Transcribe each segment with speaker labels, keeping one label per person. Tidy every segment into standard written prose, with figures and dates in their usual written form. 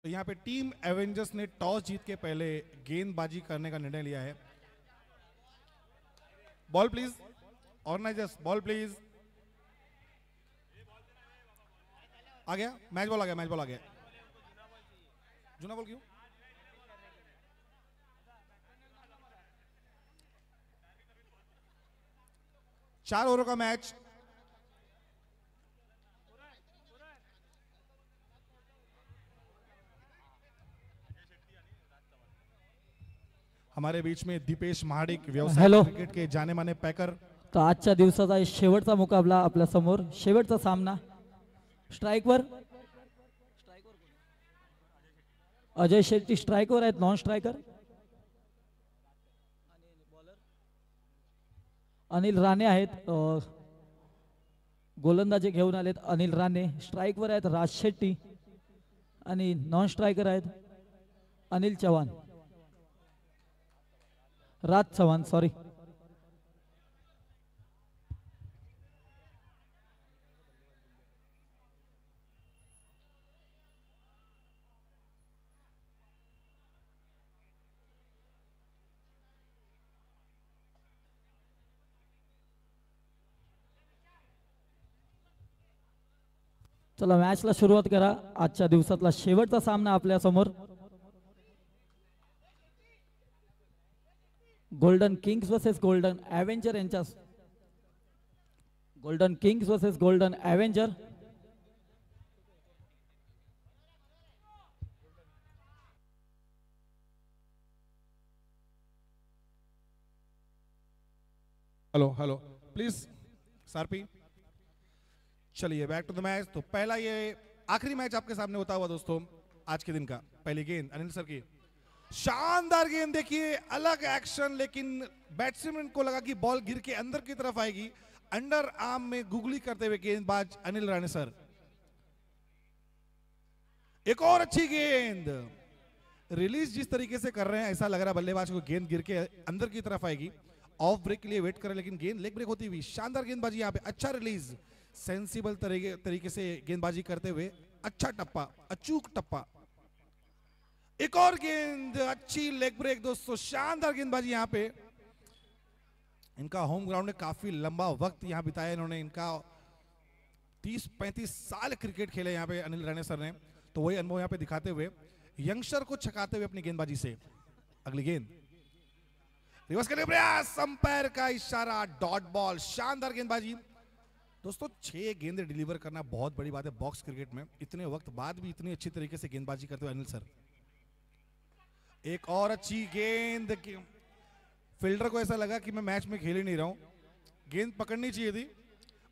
Speaker 1: तो यहाँ पे टीम एवेंजर्स ने टॉस जीत के पहले गेंदबाजी करने का निर्णय लिया है। Ball please, organisers ball please. आ गया मैच बॉल, आ गया मैच बॉल, आ गया। जूना बॉल क्यों? चार ओवरों का मैच। हमारे बीच में दीपेश महाडिक, व्यवसायिक क्रिकेट के जाने माने पैकर।
Speaker 2: तर आजच्या दिवसाचा शेवटचा मुकाबला आपल्या समोर, शेवटचा सामना। स्ट्राइकवर अजय शेट्टी स्ट्राइकवर आहेत, नॉन स्ट्राइकर अनिल राणे आहेत। गोलंदाजी घेऊन आलेत अनिल राणे। स्ट्राइकवर आहेत राज शेट्टी आणि नॉन स्ट्राइकर आहेत अनिल चव्हाण, राज चव्हाण सॉरी। चला मॅचला सुरुवात करा। आजच्या दिवसातला शेवटचा सामना आपल्या समोर। Golden Kings versus Golden Avenger यांच्या। Golden Kings versus Golden Avenger.
Speaker 1: Hello hello please सारपी। चलिए बैक टू द मैच। तो पहला ये आखिरी मैच आपके सामने होता हुआ दोस्तों आज के दिन का। पहली गेंद अनिल सर की, शानदार गेंद। देखिए अलग एक्शन, लेकिन बैट्समैन को लगा कि बॉल गिर के अंदर की तरफ आएगी। अंडर आर्म में गुगली करते हुए गेंदबाज अनिल राणे सर। एक और अच्छी गेंद। रिलीज जिस तरीके से कर रहे हैं ऐसा लग रहा है बल्लेबाज को गेंद गिर के अंदर की तरफ आएगी। ऑफ ब्रेक के लिए वेट कर रहे, लेकिन गेंद लेग ब्रेक होती हुई शानदार गेंदबाजी यहाँ पे। अच्छा रिलीज, सेंसिबल तरीके से गेंदबाजी करते हुए अच्छा टप्पा, अचूक टप्पा। एक और गेंद, अच्छी लेग ब्रेक दोस्तों, शानदार गेंदबाजी यहाँ पे। इनका होम ग्राउंड में काफी लंबा वक्त यहाँ बिताया इन्होंने। इनका 30-35 साल क्रिकेट खेले यहाँ पे अनिल राणे सर ने, तो वही अनुभव यहाँ पे दिखाते हुए यंगस्टर को छकाते हुए अपनी गेंदबाजी से। अगली गेंद रिवर्स करने प्रयास, अंपायर का इशारा, डॉट बॉल। शानदार गेंदबाजी दोस्तों। 6 गेंदें डिलीवर करना बहुत बड़ी बात है बॉक्स क्रिकेट में। इतने वक्त बाद भी इतनी अच्छी तरीके से गेंदबाजी करते हुए अनिल सर। एक और अच्छी गेंद। फील्डर को ऐसा लगा कि मैं मैच में खेल ही नहीं रहा हूं, गेंद पकड़नी चाहिए थी।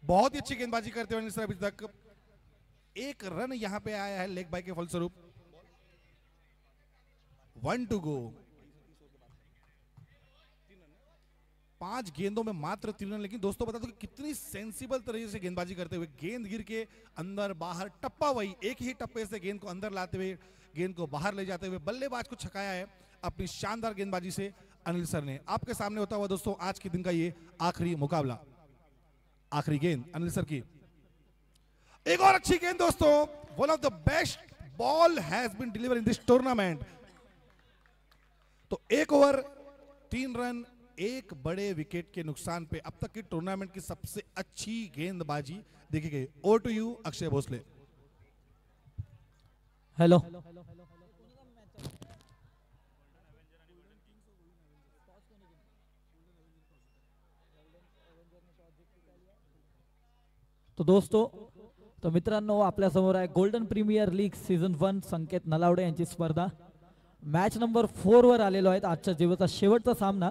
Speaker 1: बहुत ही अच्छी गेंदबाजी करते हुए अनिल सर अभी तक। एक रन यहां पे आया है लेग बाय के फलस्वरूप। 1 टू गो। 5 गेंदों में मात्र 3 रन। लेकिन दोस्तों बता दो कि कितनी सेंसिबल तरीके से गेंदबाजी करते हुए, गेंद गिर के अंदर बाहर, टप्पा वही एक ही टप्पे से गेंद को अंदर लाते हुए गेंद को बाहर ले जाते हुए बल्लेबाज को छकाया है अपनी शानदार गेंदबाजी से अनिल सर ने। आपके सामने होता हुआ दोस्तों आज के दिन का ये आखिरी मुकाबला। आखिरी गेंद अनिल सर की। एक और अच्छी गेंद दोस्तों। One of the best ball has been deliver in this tournament. तो 1 ओवर 3 रन, एक बड़े विकेट के नुकसान पे अब तक की टूर्नामेंट की सबसे अच्छी गेंदबाजी देखी गई। Over to you Akshay Bhosale.
Speaker 2: Hello तो दोस्तों, तो मित्रांनो आपल्या समोर आहे गोल्डन प्रीमियर लीग सीझन 1 संकेत नलावडे यांची स्पर्धा। मॅच नंबर 4 वर आलेलो आहे आजच्या दिवसाचा शेवटचा सामना।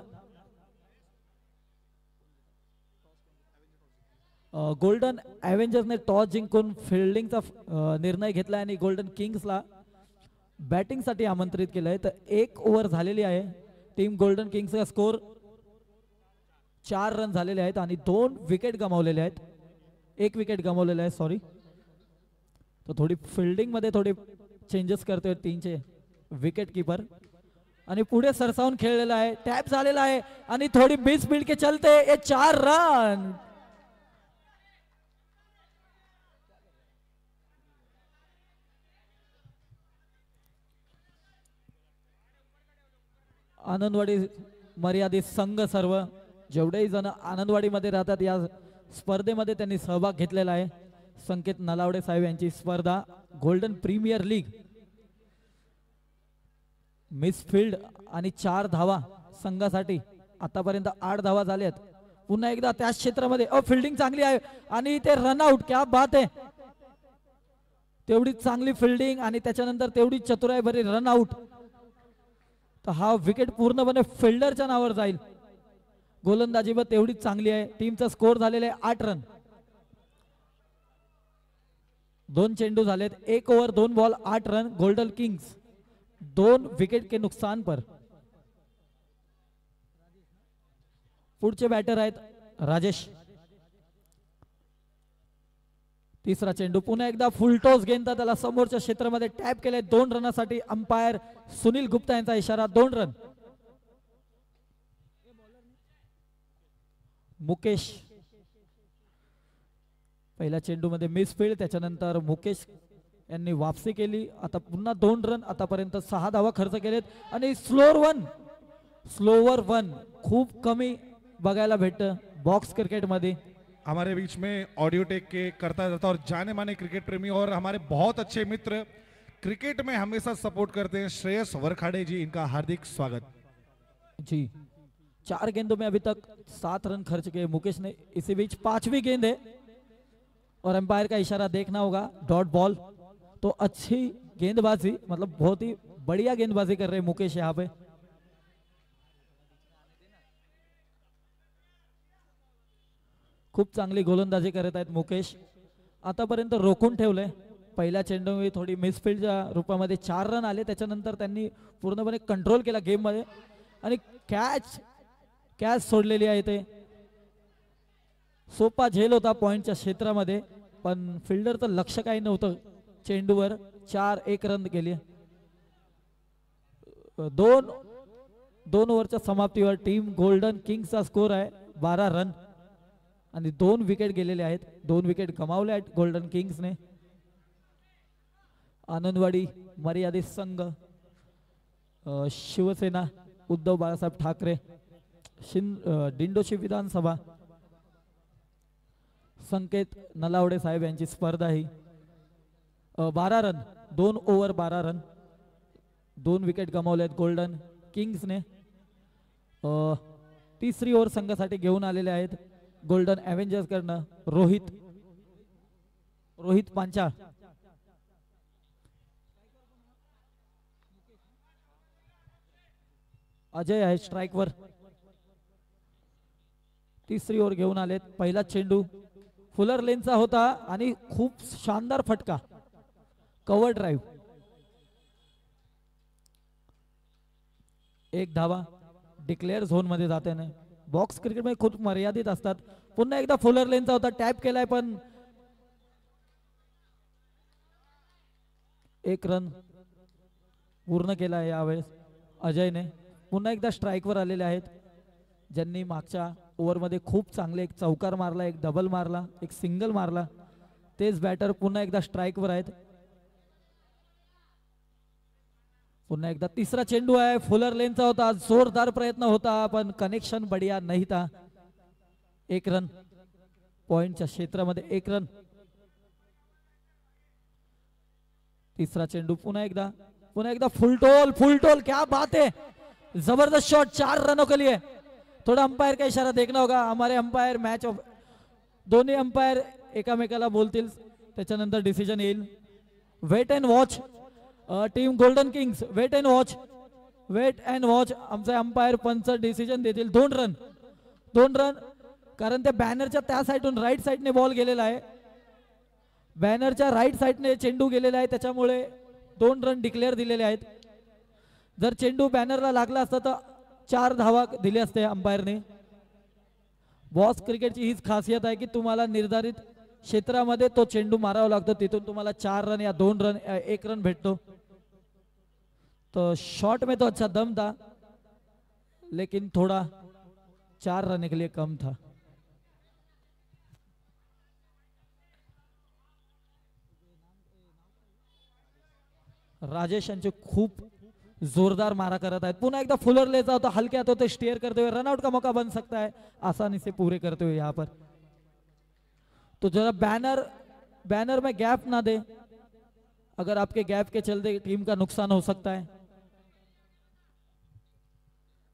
Speaker 2: गोल्डन एवेंजर्सने टॉस जिंकून फिल्डिंगचा निर्णय घेतला आणि गोल्डन किंग्सला बॅटिंगसाठी आमंत्रित केलंय। तर 1 ओव्हर झालेली आहे। टीम गोल्डन किंग्सचा स्कोर 4 रन झालेले आहेत आणि 2 विकेट गमावलेले आहेत। 1 विकेट गमावलेला आहे सॉरी। तो थोडी फिल्डिंग मध्ये थोडे चेंजेस करतोय टीमचे विकेट कीपर आणि पुढे सरसावून खेळलेला आहे, टॅप झालेला आहे आणि थोडी मिस फील्ड के चलते ये 4 रन। आनंदवाडी मर्यादित संघ सर्व जेवढेही जण आनंदवाडीमध्ये राहतात या स्पर्धेमध्ये त्यांनी सहभाग घेतलेला आहे. संकेत नलावडे साहेब यांची स्पर्धा गोल्डन प्रीमियर लीग. मिसफिल्ड आणि 4 धावा संघासाठी. आतापर्यंत 8 धावा झाल्यात. पुन्हा एकदा त्याच क्षेत्रामध्ये फिल्डिंग चांगली आहे आणि ते रनआउट. क्या बात आहे. तेवढी चांगली फिल्डिंग आणि त्याच्यानंतर तेवढी चतुराई भरी रनआउट. तर हा विकेट पूर्णपणे फिल्डरच्या नावावर जाईल. गोलंदाजी व तेवढीच चांगली आहे. टीमचा स्कोर झालेला आहे 8 रन. 2 चेंडू झालेत. 1 over 2 ball 8 run. Golden Kings 2 wicket के नुकसान पर. पुढचे बॅटर आहेत राजेश. तिसरा चेंडू पुन्हा एकदा फुलटॉस गेंद त्याला समोरच्या क्षेत्रामध्ये टॅप केले. 2 रनासाठी अंपायर सुनील गुप्ता यांचा इशारा. 2 रन. मुकेश पहिल्या चेंडू मध्ये मिसफिल्ड. त्याच्यानंतर मुकेश यांनी वापसी केली. आता पुन्हा 2 रन. आतापर्यंत 6 धावा खर्च केलेत आणि स्लोवर वन खूप कमी बघायला भेटतं बॉक्स क्रिकेट मध्ये.
Speaker 1: हमारे बीच में ऑडियो टेक के करता रहता और जाने माने क्रिकेट प्रेमी और हमारे बहुत अच्छे मित्र क्रिकेट में हमेशा सपोर्ट करते हैं श्रेयस वरखाड़े जी, इनका हार्दिक स्वागत
Speaker 2: जी. 4 गेंदों में अभी तक 7 रन खर्च किए मुकेश ने. इसी बीच 5वीं गेंद है और अंपायर का इशारा देखना होगा. Dot ball. तो अच्छी गेंदबाजी, मतलब बहुत ही बढ़िया गेंदबाजी कर रहे हैं मुकेश यहाँ पे. खूप चांगली गोलंदाजी करत आहेत मुकेश. आतापर्यंत रोखून ठेवलंय. पहिल्या चेंडूमध्ये थोडी मिसफिल्डच्या रूपामध्ये 4 रन आले. त्याच्यानंतर त्यांनी पूर्णपणे कंट्रोल केला गेम मध्ये आणि कॅच सोडलेली आहे. ते सोपा झेल होता पॉइंटच्या क्षेत्रामध्ये पण फिल्डरचं लक्ष काही नव्हतं चेंडूवर. 4-1 रन केली. 2 ओव्हरच्या समाप्तीवर टीम गोल्डन किंग्सचा स्कोर आहे 12 रन आणि 2 विकेट गेलेले आहेत. 2 विकेट गमावले आहेत गोल्डन किंग्सने. आनंदवाडी मर्यादित संघ, शिवसेना उद्धव बाळासाहेब ठाकरे, दिंडोशी विधानसभा, संकेत नलावडे साहेब यांची स्पर्धा ही. 12 रन. 2 over 12 run. 2 विकेट गमावले आहेत गोल्डन किंग्सने. तिसरी ओव्हर संघासाठी घेऊन आलेले आहेत गोल्डन एव्हेंजर्स कडनं रोहित पांचाळ. अजय आहे स्ट्राइकवर. तिसरी ओव्हर घेऊन आलेत. पहिला चेंडू फुलर लेनचा होता आणि खूप शानदार फटका. Cover drive. 1 धावा डिक्लेअर झोन मध्ये जाते ना. बॉक्स क्रिकेट मध्ये खूप मर्यादित असतात. पुन्हा एकदा फुलर लेनचा होता. टॅप केलाय पण 1 रन पूर्ण केला यावेळेस अजयने. पुन्हा एकदा स्ट्राइकवर आलेले आहेत ज्यांनी मागच्या ओव्हरमध्ये खूप चांगले एक चौकार मारला, एक डबल मारला, एक सिंगल मारला. तेच बॅटर पुन्हा एकदा स्ट्राइकवर आहेत. पुन्हा एकदा तिसरा चेंडू आहे. फुलर लेनचा होता. जोरदार प्रयत्न होता पण कनेक्शन बढिया नाही था. 1 रन. पॉइंटच्या क्षेत्रामध्ये 1 रन. तिसरा चेंडू पुन्हा एकदा फुल टोल. क्या बात है. जबरदस्त शॉट. 4 रनों के लिए. थोड़ा अंपायर का इशारा देखना होगा. हमारे अंपायर मॅच ऑफ दोन्ही अंपायर एकामेकाला बोलतील त्याच्यानंतर डिसिजन येईल. Wait and watch. Team Golden Kings wait and watch. आमचे अंपायर पंच डिसिजन देतील. 2 रन. कारण त्या बॅनरच्या त्या साईडून राईट साईडने बॉल गेलेला आहे. बॅनरच्या राईट साईडने चेंडू गेलेला आहे त्याच्यामुळे 2 रन डिक्लेअर दिलेले आहेत. जर चेंडू बॅनरला लागला असता तर 4 धावा दिले असते अंपायरने. बॉक्स क्रिकेटची हीच खासियत आहे की तुम्हाला निर्धारित क्षेत्रामध्ये तो चेंडू मारावा लागतो. तिथून तुम्हाला 4 रन या 2 रन 1 रन भेटतो. तो शॉट में तो अच्छा दम था लेकिन थोड़ा 4 रन के लिए कम था. राजेश यांचे खूप जोरदार मारा करत आहेत. पुन्हा एकदा फुलर लेता होता, हल्क्यात होते, स्टेयर करते हुए रनआउट का मौका बन सकता है, आसानी से पूरे करते हुए यहाँ पर. तो जरा बैनर में गैप ना दे, अगर आपके गैप के चलते टीम का नुकसान हो सकता है.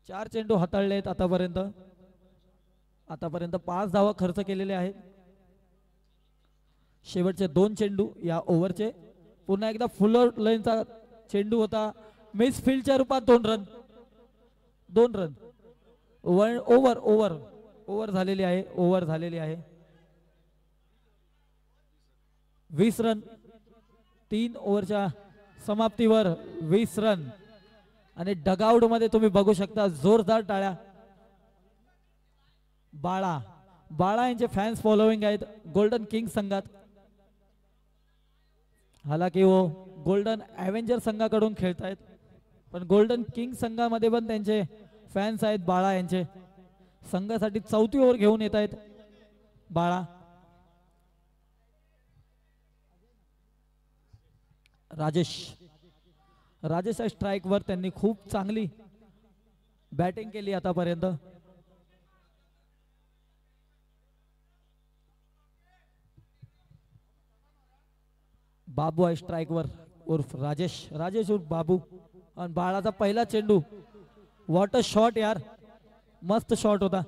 Speaker 2: 4 चेंडू हाताळलेत आतापर्यंत. 5 धावा खर्च केलेले आहेत. शेवटचे 2 चेंडू या ओव्हरचे. पुन्हा एकदा फुलर लाईनचा चेंडू होता, मिस फील्डच्या रूपात 2 रन. 2 रन ओव्हर झालेली आहे. 20 रन 3 ओव्हरच्या समाप्तीवर 20 रन. आणि डगआउट मध्ये तुम्ही बघू शकता जोरदार टाळ्या. बाळा यांचे फॅन्स फॉलोइंग आहेत गोल्डन किंग संघात. हालाकी वो गोल्डन एव्हेंजर संघाकडून खेळतायत, पण गोल्डन किंग संघामध्ये पण त्यांचे फॅन्स आहेत. बाळा यांचे संघासाठी 4थी ओव्हर घेऊन येत आहेत बाळा. राजेशच्या स्ट्राइक वर त्यांनी खूप चांगली बॅटिंग केली आतापर्यंत. बाबू आहे स्ट्राइक वर उर्फ राजेश उर्फ बाबू. आणि बाळाचा पहिला चेंडू, व्हॉट अ शॉट यार, मस्त शॉट होता.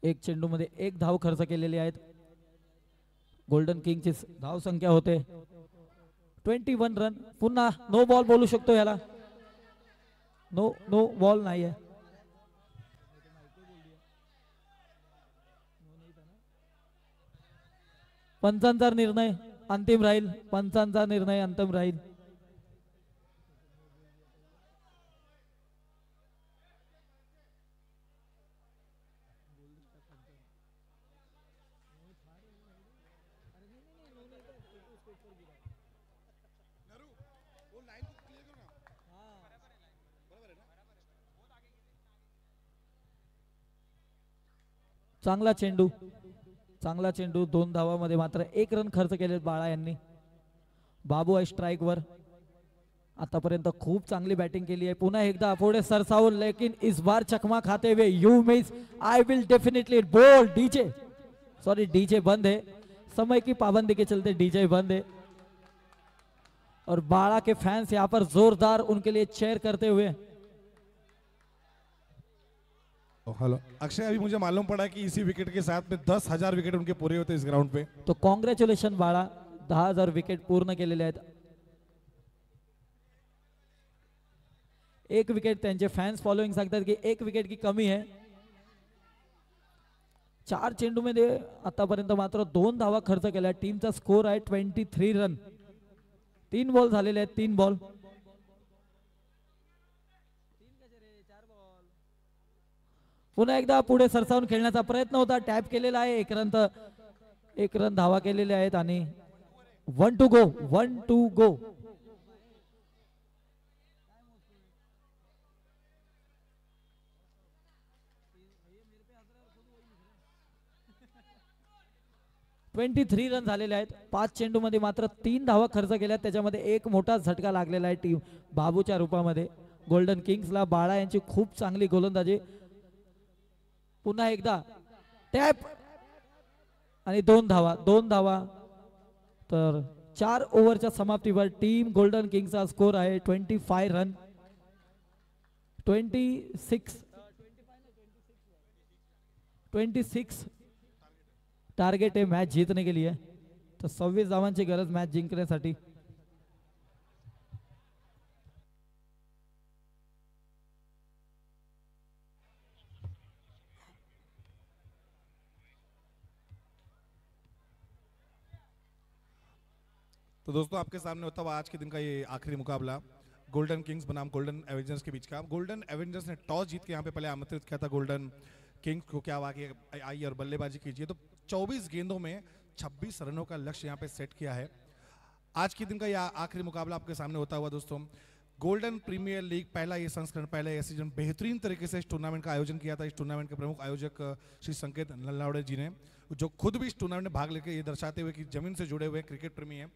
Speaker 2: एक चेंडू मध्ये 1 धाव खर्च केलेली आहेत. गोल्डन किंगची धाव संख्या होते 21 रन. पुन्हा नो बॉल बोलू शकतो याला. नो बॉल नाहीये. पंचांचा निर्णय अंतिम राहील. चांगला चेंडू 2 धावामध्ये मात्र 1 रन खर्च केले बाळा यांनी. बाबू आहे स्ट्राइक वर. आतापर्यंत खूप चांगली बॅटिंग केली आहे. पुन्हा एकदा पुढे सरसावून, लेकिन इस बार चकमा खाते हुए you miss, I will definitely बोल. डीजे बंद है, समय की पाबंदी के चलते डीजे बंद है. और बाळा के फैंस यहाँ पर जोरदार उनके लिए चेयर करते हुए.
Speaker 1: हेलो अक्षय, अभी मुझे मालूम पड़ा कि इसी विकेट के साथ में 10,000 विकेट उनके पूरे होते इस ग्राउंड पे.
Speaker 2: तो कॉन्ग्रॅच्युलेशन बाळा, 10,000 विकेट पूर्ण केलेले आहेत. 1 विकेट त्यांचे फॅन्स फॉलोइंग सांगतात की 1 विकेट की कमी है. 4 चेंडू मध्ये आतापर्यंत मात्र 2 धावा खर्च केल्या. टीमचा स्कोर आहे 23 रन. 3 बॉल झालेले आहेत. 3 बॉल. पुन्हा एकदा पुढे सरसावून खेळण्याचा प्रयत्न होता. टॅप केलेला आहे. 1 रन धावा केलेले आहेत आणि 1 टू गो. (23) रन झालेले आहेत. 5 चेंडू मध्ये मात्र 3 धावा खर्च केल्या. त्याच्यामध्ये 1 मोठा झटका लागलेला आहे टीम बाबूच्या रूपामध्ये. गोल्डन किंग्सला बाळा यांची खूप चांगली गोलंदाजी. पुन्हा एकदा टॅप आणि 2 धावा. तर 4 ओव्हरच्या समाप्तीवर टीम गोल्डन किंग्सचा स्कोर आहे 25 रन. 26 टार्गेट है मैच जीतने के लिए. तो 26 धावांची गरज मॅच जिंकण्यासाठी.
Speaker 1: तो दोस्तों आपके सामने होता हुआ आज के दिन का ये आखिरी मुकाबला गोल्डन किंग्स बनाम गोल्डन एवेंजर्स के बीच का. गोल्डन एवेंजर्स ने टॉस जीत के यहाँ पे पहले आमंत्रित किया था गोल्डन किंग्स को, क्या आगे आई और बल्लेबाजी कीजिए. तो 24 गेंदों में 26 रनों का लक्ष्य यहाँ पे सेट किया है. आज के दिन का यह आखिरी मुकाबला आपके सामने होता हुआ दोस्तों गोल्डन प्रीमियर लीग पहला ये संस्करण, पहला ये सीजन बेहतरीन तरीके से इस टूर्नामेंट का आयोजन किया था। इस टूर्नामेंट के प्रमुख आयोजक श्री संकेत नल्लावड़े जी ने, जो खुद भी इस टूर्नामेंट में भाग लेकर ये दर्शाते हुए कि जमीन से जुड़े हुए क्रिकेट प्रेमी हैं,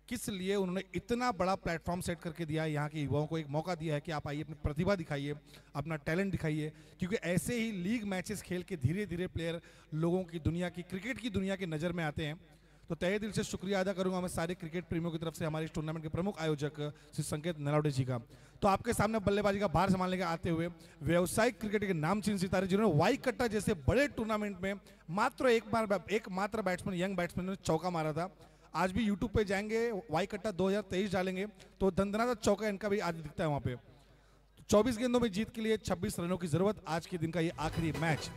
Speaker 1: किस लिए उन्होंने इतना बड़ा प्लेटफॉर्म सेट करके दिया है। यहाँ के युवाओं को एक मौका दिया है कि आप आइए, अपनी प्रतिभा दिखाइए, अपना टैलेंट दिखाइए, क्योंकि ऐसे ही लीग मैचेस खेल के धीरे धीरे प्लेयर लोगों की दुनिया की, क्रिकेट की दुनिया की नज़र में आते हैं। तो तहे दिल से शुक्रिया अदा करूंगा मैं सारे क्रिकेट प्रेमियों की तरफ से, हमारे इस टूर्नामेंट के प्रमुख आयोजक श्री संकेत नलावड़े जी का। तो आपके सामने बल्लेबाजी का भार संभालने के आते हुए व्यावसायिक क्रिकेट के नामचीन सितारे, जिन्होंने वाई कट्टा जैसे बड़े टूर्नामेंट में मात्र एक मात्र बैट्समैन, यंग बैट्समैन ने चौका मारा था। आज भी यूट्यूब पे जाएंगे, वाई कट्टा 2023 डालेंगे तो दंदनाता चौका इनका भी आज दिखता है वहां पे। 24 गेंदों में जीत के लिए 26 रनों की जरूरत, आज के दिन का ये आखिरी मैच।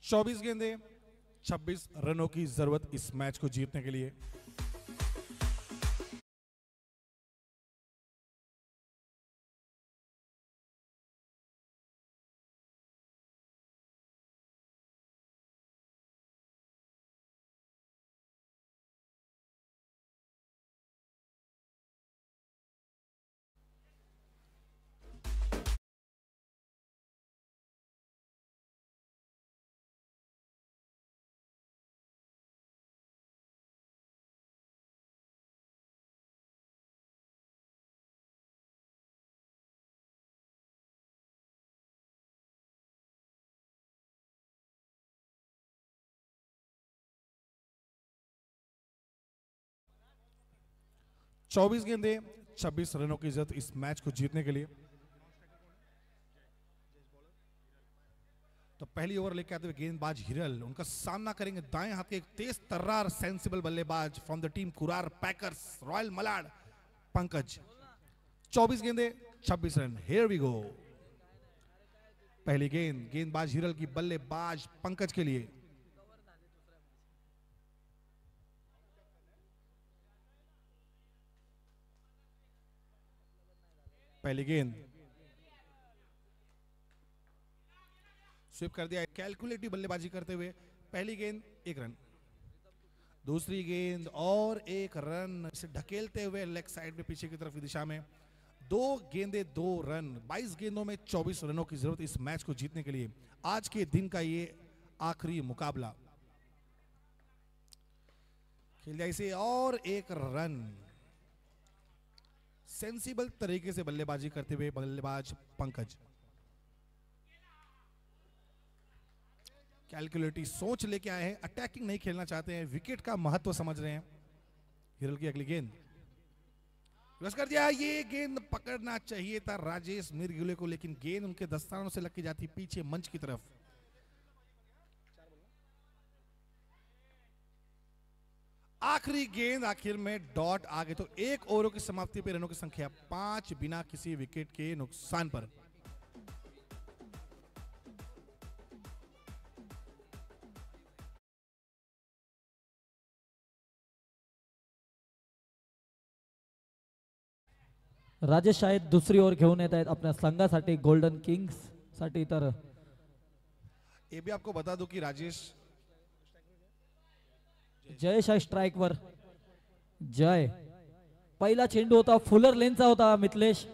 Speaker 1: चौबीस गेंदे 26 रनों की जरूरत इस मैच को जीतने के लिए। चौबीस गेंदे 26 रनों की जरूरत इस मैच को जीतने के लिए। तो पहली ओवर लेके आते हुए गेंदबाज हिरल, उनका सामना करेंगे दाएं हाथ के एक तेज तर्रार सेंसिबल बल्लेबाज from the team Kurar packers royal Malad, Pankaj. 24 गेंदे 26 रन, हियर वी गो। पहली गेंद गेंदबाज हिरल की बल्लेबाज पंकज के लिए। पहली गेंद स्वीप कर दिया, कैलकुलेटिव बल्लेबाजी करते हुए पहली गेंद 1 रन, दूसरी गेंद और 1 रन, इसे ढकेलते हुए लेग साइड में पीछे की तरफ की दिशा में 2 गेंदे 2 रन। 22 गेंदों में 24 रनों की जरूरत इस मैच को जीतने के लिए। आज के दिन का ये आखिरी मुकाबला खेल दिया इसे और 1 रन। सेंसिबल तरीके से बल्लेबाजी करते हुए बल्लेबाज पंकज, कैलकुलेटिव सोच लेके आए हैं, अटैकिंग नहीं खेलना चाहते हैं, विकेट का महत्व समझ रहे हैं। हिरल की अगली गेंद बस कर दिया, ये गेंद पकड़ना चाहिए था राजेश मिर्गिले को, लेकिन गेंद उनके दस्तानों से लग के जाती पीछे मंच की तरफ। आखिरी गेंद आखिर में डॉट आ गए, तो 1 ओवरों की समाप्ति पर रनों की संख्या 5 बिना किसी विकेट के नुकसान पर।
Speaker 2: राजेश शायद दुसरी ओवर घेऊन येत आहेत आपल्या संघासाठी, गोल्डन किंग्स साठी। तर
Speaker 1: ये भी आपको बता दूं कि राजेश
Speaker 2: जयेश आहे स्ट्राइक वर। जय, पहिला चेंडू होता फुलर लेनचा होता मिथलेश,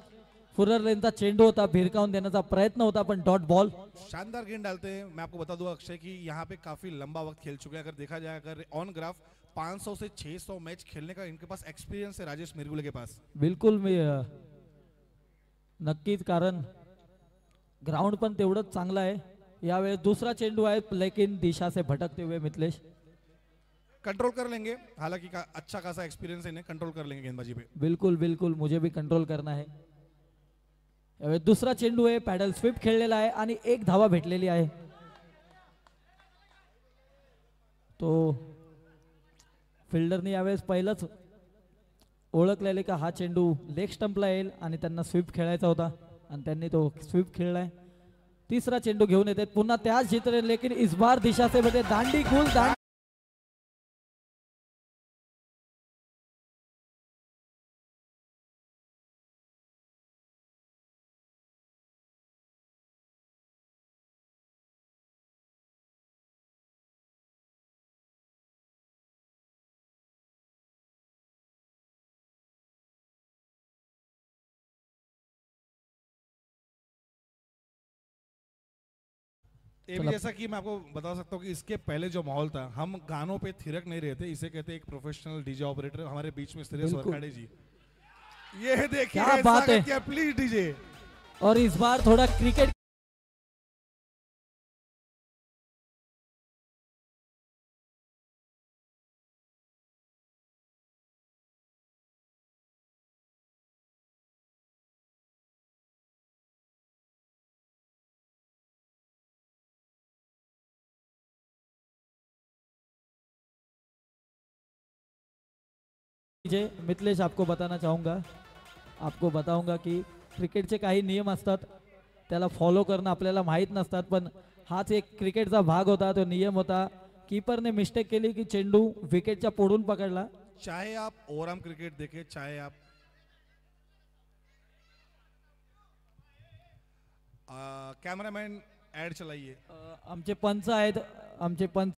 Speaker 2: फुलर लेनचा चेंडू होता, भिरकावून देण्याचा प्रयत्न होता पण डॉट बॉल।
Speaker 1: शानदार गेंद डालते हैं। मैं आपको बता दूं अक्षय कि यहाँ पे काफी लंबा वक्त खेल चुके हैं। अगर देखा जाए, अगर ऑन ग्राफ 500 से 600 मैच खेलने का इनके पास एक्सपीरियंस है राजेश मिर्गुले के पास।
Speaker 2: बिलकुल मी नक्कीच, कारण ग्राउंड पण तेवढंच चांगलं आहे। यावेळेस दुसरा चेंडू आहे, लेकिन दिशा से भटकते हुए मिथलेश
Speaker 1: कंट्रोल कर लेंगे, हालांकि अच्छा खासा एक्सपीरियंस है इन्हें, कंट्रोल कर लेंगे गेंदबाजी पे।
Speaker 2: बिल्कुल बिल्कुल, मुझे भी कंट्रोल करना है। यावेळेस दुसरा चेंडू आहे, पॅडल स्वीप खेळलेला आहे आणि 1 धावा भेटलेली आहे। तो फिल्डरने यावेळेस पहिलंच ओळखलेले का हा चेंडू लेग स्टंपला येईल आणि त्यांना स्वीप खेळायचा होता आणि त्यांनी तो स्वीप खेळलाय। तिसरा चेंडू घेऊन येतात पुन्हा त्याच क्षेत्र, लेकिन इस बार दिशा से मध्ये दांडी गुल दांडी
Speaker 1: ये भी जैसा कि मैं आपको बता सकता हूँ कि इसके पहले जो माहौल था, हम गानों पे थिरक नहीं रहे थे, इसे कहते हैं एक प्रोफेशनल डीजे ऑपरेटर। हमारे बीच में श्रेयस
Speaker 2: बिल्कुल।
Speaker 1: वरखाड़े जी, ये देखिए
Speaker 2: क्या बात है।
Speaker 1: क्या प्लीज डीजे।
Speaker 2: और इस बार थोड़ा क्रिकेट मिथलेश आपको बताना चाहूंगा, आपको बताऊंगा की क्रिकेटचे काही नियम असतात, त्याला फॉलो करणं आपल्याला माहीत नसतात, पण हाच एक क्रिकेटचा भाग होता, तो नियम होता। कीपरने मिस्टेक केली की चेंडू विकेटच्या पुढून पकडला।
Speaker 1: चाहे आप ओवरआर्म क्रिकेट देखें, चाहे आप कैमरामैन ऐड चलाइए।
Speaker 2: आमचे पंच आहेत, आमचे पंच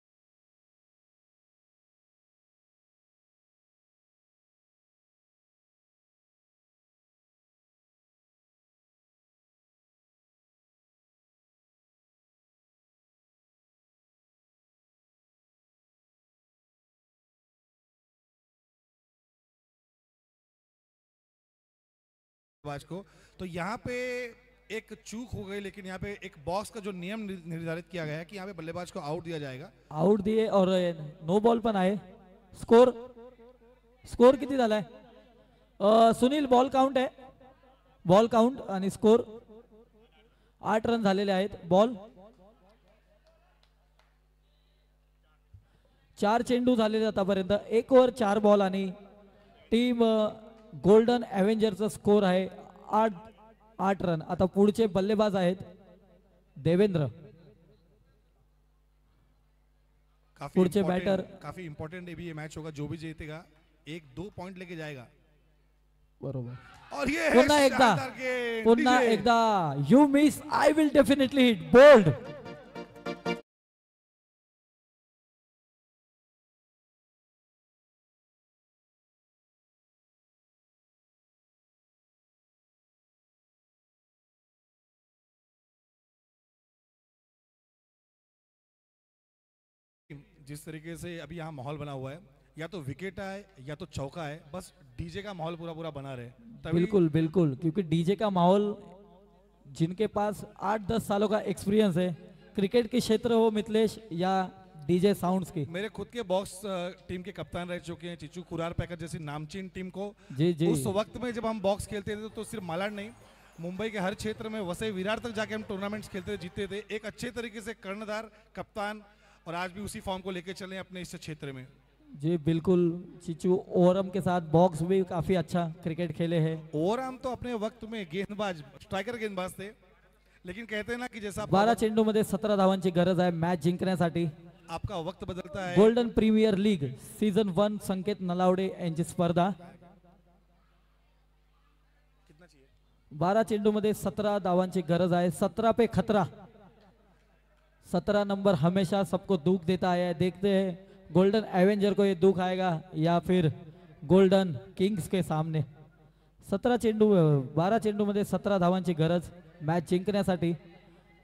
Speaker 1: बल्लेबाज को, तो यहाँ पे एक चूक हो गई, लेकिन यहाँ पे एक बॉक्स का जो नियम निर्धारित किया गया है कि यहाँ पे बल्लेबाज को आउट दिया जाएगा।
Speaker 2: आउट दिए और नो बॉल पण आहे। स्कोर स्कोर किती झालाय? सुनील बॉल काउंट आहे, बॉल काउंट आणि स्कोर 8 रन झालेले आहेत। बॉल 4 चेंडू झालेले आतापर्यंत, 1 ओव्हर 4 बॉल आणि टीम गोल्डन एव्हेंजरचा स्कोर आहे 8 रन। आता पुढचे बल्लेबाज आहेत देवेंद्र, पुढचे बैटर।
Speaker 1: काफी इंपॉर्टेंट भी ये मैच होगा, जो भी जीतेगा 1-2 पॉइंट लेके जाएगा।
Speaker 2: बरोबर।
Speaker 1: और ये
Speaker 2: पुन्हा
Speaker 1: है
Speaker 2: एकदा,
Speaker 1: शानदार गेंद,
Speaker 2: पुन्हा
Speaker 1: डीजे।
Speaker 2: एकदा you miss I will definitely hit, bowled.
Speaker 1: जिस तरीके से अभी यहाँ माहौल बना हुआ है, या तो विकेट आए या तो चौका है, बस डीजे का माहौल पूरा पूरा बना रहे तभी।
Speaker 2: बिल्कुल बिल्कुल, क्योंकि डीजे का माहौल, जिनके पास 8-10 सालों का एक्सपीरियंस है क्रिकेट के क्षेत्र हो मिथलेश या डीजे साउंड्स की।
Speaker 1: मेरे खुद के बॉक्स टीम के कप्तान रह चुके हैं, चिचू कुरार पैकर जैसी नामचीन टीम को।
Speaker 2: जी जी,
Speaker 1: उस वक्त में जब हम बॉक्स खेलते थे तो सिर्फ मालाड नहीं, मुंबई के हर क्षेत्र में वसई विरार तक जाके हम टूर्नामेंट्स खेलते थे, जीतते थे। एक अच्छे तरीके से कर्णधार कप्तान, और आज भी उसी फॉर्म को लेके चले अपने इस क्षेत्र में।
Speaker 2: जी बिल्कुल, चिचू ओवरम के साथ बॉक्स भी काफी अच्छा क्रिकेट खेले हैं।
Speaker 1: ओवरआर्म तो अपने वक्त में गेंदबाज, स्ट्राइकर गेंदबाज थे, लेकिन कहते हैं ना कि जैसा
Speaker 2: 12 चेंडू मध्ये 17 धावांची गरज आहे मॅच जिंकण्यासाठी।
Speaker 1: आपका वक्त बदलता है।
Speaker 2: गोल्डन प्रीमियर लीग सीझन 1 संकेत नलावडे यांची स्पर्धा। 12 चेंडू मध्ये 17 धावांची गरज आहे, 17 पे खतरा। 17 नंबर हमेशा सबको दुख देता है, देखते हैं गोल्डन एवेंजर को ये दुख आएगा या फिर गोल्डन किंग्स के सामने। 12 चेंडू मध्ये 17 धावांची गरज मॅच जिंकण्यासाठी।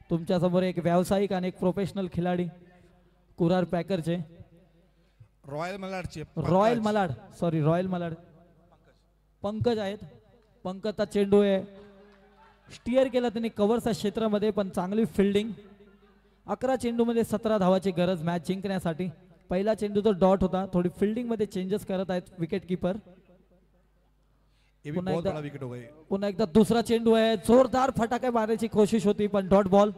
Speaker 2: तुमच्या समोर एक व्यावसायिक आणि एक प्रोफेशनल खिलाडी कुरार पॅकरचे,
Speaker 1: रॉयल मलाडचे
Speaker 2: royal Malad, sorry royal Malad Pankaj आहेत। पंकजचा चेंडू आहे, स्टिअर केला त्यांनी कव्हरच्या क्षेत्रामध्ये, पण चांगली फिल्डिंग। 11 चेंडू मध्ये 17 धावाची गरज मॅच जिंकण्यासाठी। पहिला चेंडू तो डॉट होता, थोडी फिल्डिंग मध्ये चेंजेस करत आहेत विकेट कीपर। पुन्हा एकदा दुसरा चेंडू आहे, जोरदार फटाके मारण्याची कोशिश होती पण डॉट बॉल।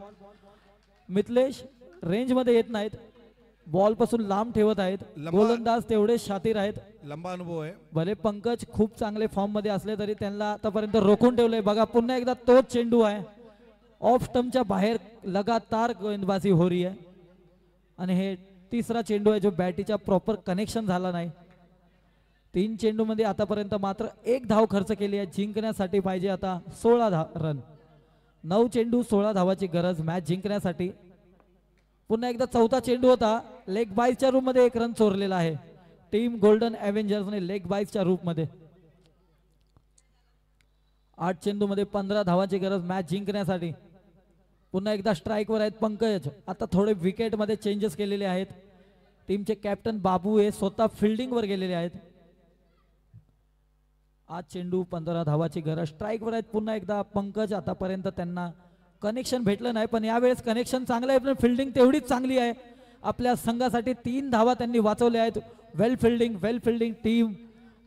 Speaker 2: मिथलेश रेंज मध्ये येत नाहीत, बॉल पासून लांब ठेवत आहेत, गोलंदाज तेवढे शातीर आहेत,
Speaker 1: लंबा अनुभव आहे।
Speaker 2: भले पंकज खूप चांगले फॉर्म मध्ये असले तरी त्यांना आतापर्यंत रोखून ठेवले। बघा पुन्हा एकदा तोच चेंडू आहे, ऑफ स्टंपच्या बाहेर लगातार गेंदबाजी हो रही है आणि हे तिसरा चेंडू आहे जो बॅटीच्या प्रॉपर कनेक्शन झाला नाही. 3 चेंडू मध्ये आतापर्यंत मात्र 1 धाव खर्च केली आहे. जिंकण्यासाठी पाहिजे आता 16 रन. 9 चेंडू 16 धावाची गरज मॅच जिंकण्यासाठी. पुन्हा एकदा चौथा चेंडू होता. लेग बाईसच्या रूप मध्ये 1 रन चोरलेला आहे टीम गोल्डन एव्हेंजर्सने लेग बाईसच्या रूप मध्ये. 8 चेंडू मध्ये 15 धावाची गरज मॅच जिंकण्यासाठी. पुन्हा एकदा स्ट्राईकवर आहेत पंकज. आता थोडे विकेट मध्ये चेंजेस केलेले आहेत. टीमचे कॅप्टन बाबू हे स्वतः फिल्डिंग वर गेलेले आहेत. 8 चेंडू 15 धावाची गरज. स्ट्राईकवर आहेत पुन्हा एकदा पंकज. आतापर्यंत त्यांना कनेक्शन भेटलं नाही पण यावेळेस कनेक्शन चांगलं आहे पण फिल्डिंग तेवढीच चांगली आहे. आपल्या संघासाठी 3 धावा त्यांनी वाचवल्या आहेत. Well fielding team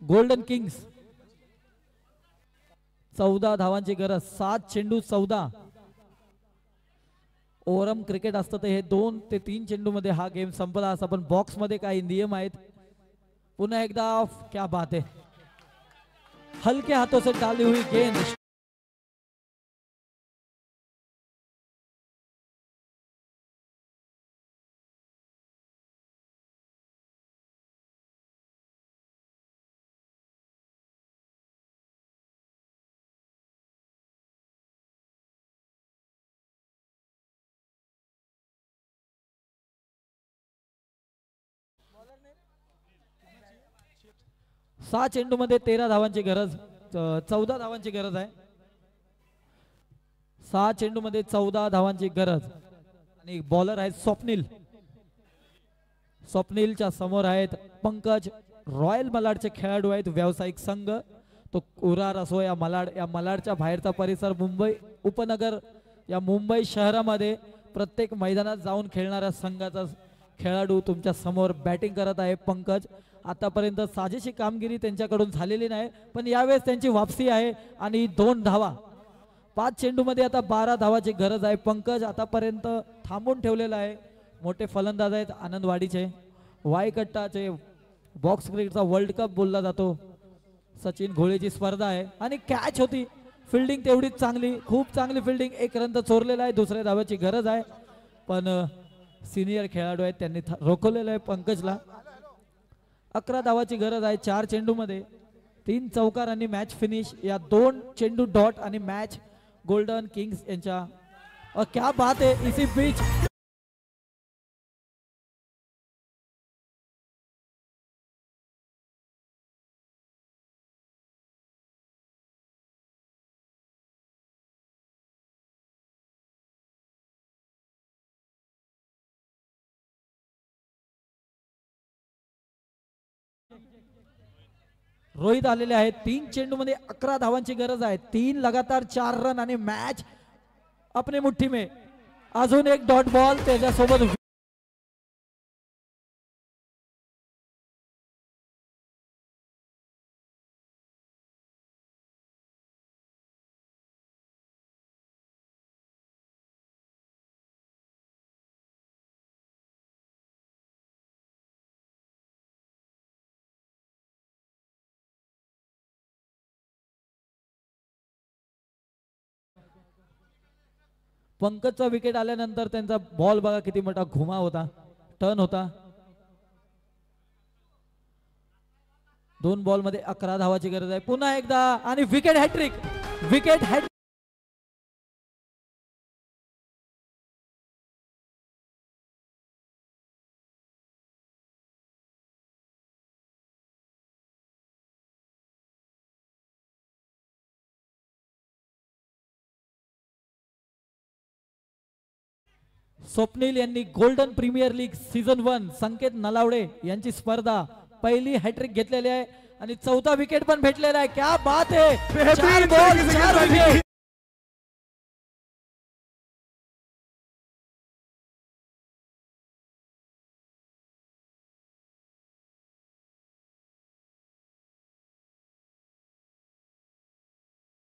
Speaker 2: Golden Kings. 14 धावांची गरज. 7 चेंडू 14. ओव्हरम क्रिकेट असतं तर हे 2 ते 3 चेंडू मध्ये हा गेम संपला असता पण बॉक्स मध्ये काही नियम आहेत. पुन्हा एकदा ऑफ. क्या बात है. हलके हाथों से डाली हुई गेंद. सहा चेंडू मध्ये 13 धावांची गरज. 14 धावांची गरज आहे. 6 चेंडू मध्ये 14 धावांची गरज. आणि बॉलर आहेत स्वप्नील. स्वप्नीलच्या समोर आहेत पंकज. रॉयल मलाडचे खेळाडू आहेत. व्यावसायिक संघ तो उरार असो या मलाडच्या बाहेरचा परिसर मुंबई उपनगर या मुंबई शहरामध्ये प्रत्येक मैदानात जाऊन खेळणाऱ्या संघाचा खेळाडू तुमच्या समोर बॅटिंग करत आहे पंकज. आतापर्यंत साजेशी कामगिरी त्यांच्याकडून झालेली नाही पण यावेळेस त्यांची वापसी आहे आणि 2 धावा. 5 चेंडू मध्ये आता 12 धावाची गरज आहे. पंकज आतापर्यंत थांबून ठेवलेला आहे. मोठे फलंदाज आहेत आनंदवाडीचे. वायकट्टाचे बॉक्स क्रिकेटचा वर्ल्ड कप बोलला जातो. सचिन घोळेची स्पर्धा आहे आणि कॅच होती. फिल्डिंग तेवढीच चांगली. खूप चांगली फिल्डिंग. 1 रन तर चोरलेला आहे. दुसऱ्या धावाची गरज आहे पण सिनियर खेळाडू आहेत त्यांनी रोखवलेलं आहे पंकजला. 11 धावाची गरज आहे 4 चेंडू मध्ये. 3 चौकार आणि मॅच फिनिश. या 2 चेंडू डॉट आणि मॅच गोल्डन किंग्स यांच्या. क्या बात है. इसी बीच रोहित आलेले आहेत. 3 चेंडू मध्ये 11 धावांची गरज आहे. 3 लगातार 4 रन आणि मॅच अपने मुट्ठी में. अजून एक डॉट बॉल त्याच्यासोबत. पंकजचा विकेट आल्यानंतर त्यांचा बॉल बघा किती मोठा घुमा होता. टर्न होता. 2 बॉल मध्ये 11 धावाची गरज आहे. पुन्हा एकदा आणि wicket hattrick. Wicket hattrick. Swapnil यांनी गोल्डन प्रीमियर लीग सीझन 1 संकेत नलावडे यांची स्पर्धा पहिली हॅट्रिक घेतलेली आहे आणि 4था विकेट पण भेटलेला आहे. क्या बात है. 4 बॉल 4 विकेट.